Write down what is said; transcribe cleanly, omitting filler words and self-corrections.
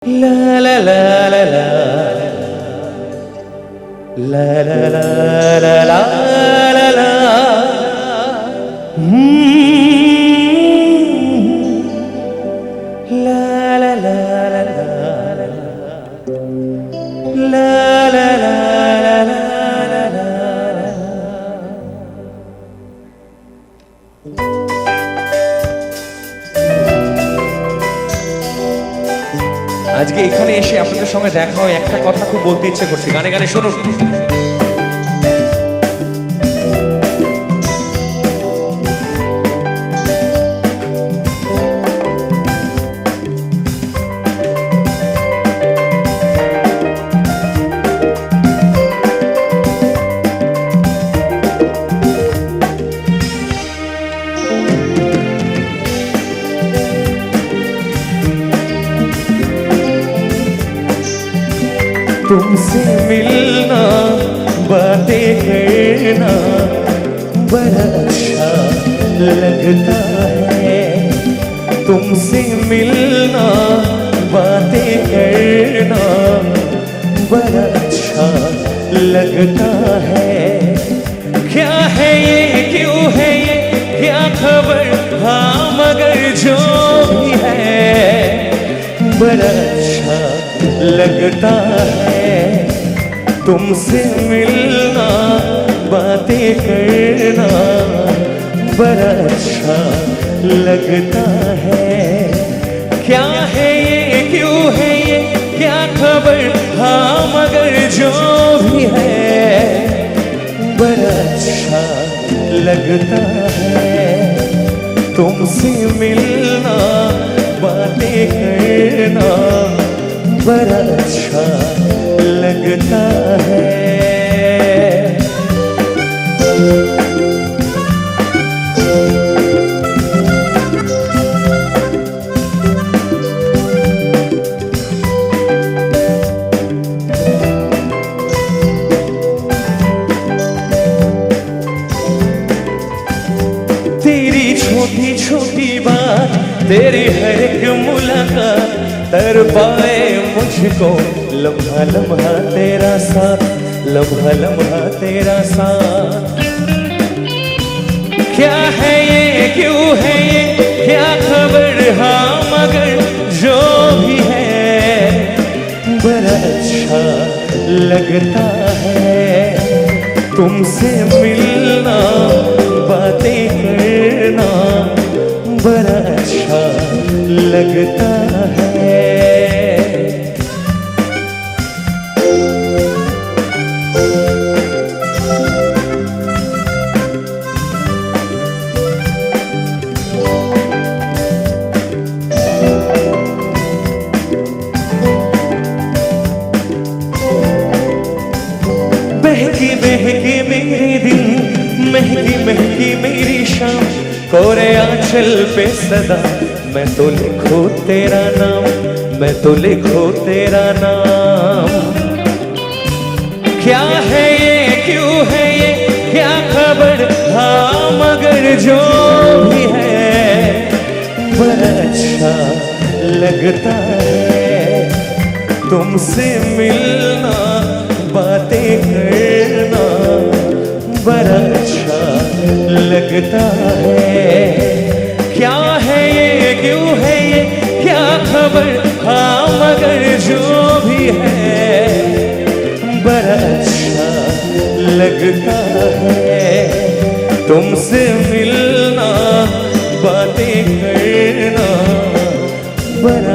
La la la la la la la la la la la la la la la la la আজকে এখানে এসে আপনাদের সঙ্গে দেখা হয় একটা কথা খুব বলতে ইচ্ছে করছে গানে গানে শুনুন तुमसे मिलना बातें करना बड़ा अच्छा लगता है तुमसे मिलना बातें करना बड़ा अच्छा लगता है क्या है ये क्यों है ये क्या खबर हाँ मगर जो भी है बड़ा अच्छा लगता है तुमसे मिलना बातें करना बड़ा अच्छा लगता है क्या है ये क्यों है ये क्या खबर हाँ मगर जो भी है बड़ा अच्छा लगता है तुमसे मिलना बातें करना बड़ा अच्छा लगता है तेरी छोटी छोटी बात तेरी हर एक मुलाकात तर पाए मुझको लम्हा लम्हा तेरा साथ लम्हा लम्हा तेरा साथ क्या है ये क्यों है ये क्या खबर हाँ मगर जो भी है बड़ा अच्छा लगता है तुमसे मिलना बातें करना बड़ा अच्छा लगता है बहकी बहकी मेरे दिन महकी महकी मेरी शाम कोरे आंचल पे सदा मैं तो लिखूं तेरा नाम मैं तो लिखूं तेरा नाम क्या है ये क्यों है ये क्या खबर हाँ मगर जो भी है बड़ा अच्छा लगता है तुमसे मिलना बातें करना बड़ा अच्छा लगता है क्या है ये क्यों है ये क्या खबर हाँ मगर जो भी है बड़ा अच्छा लगता है तुमसे मिलना बातें करना बड़ा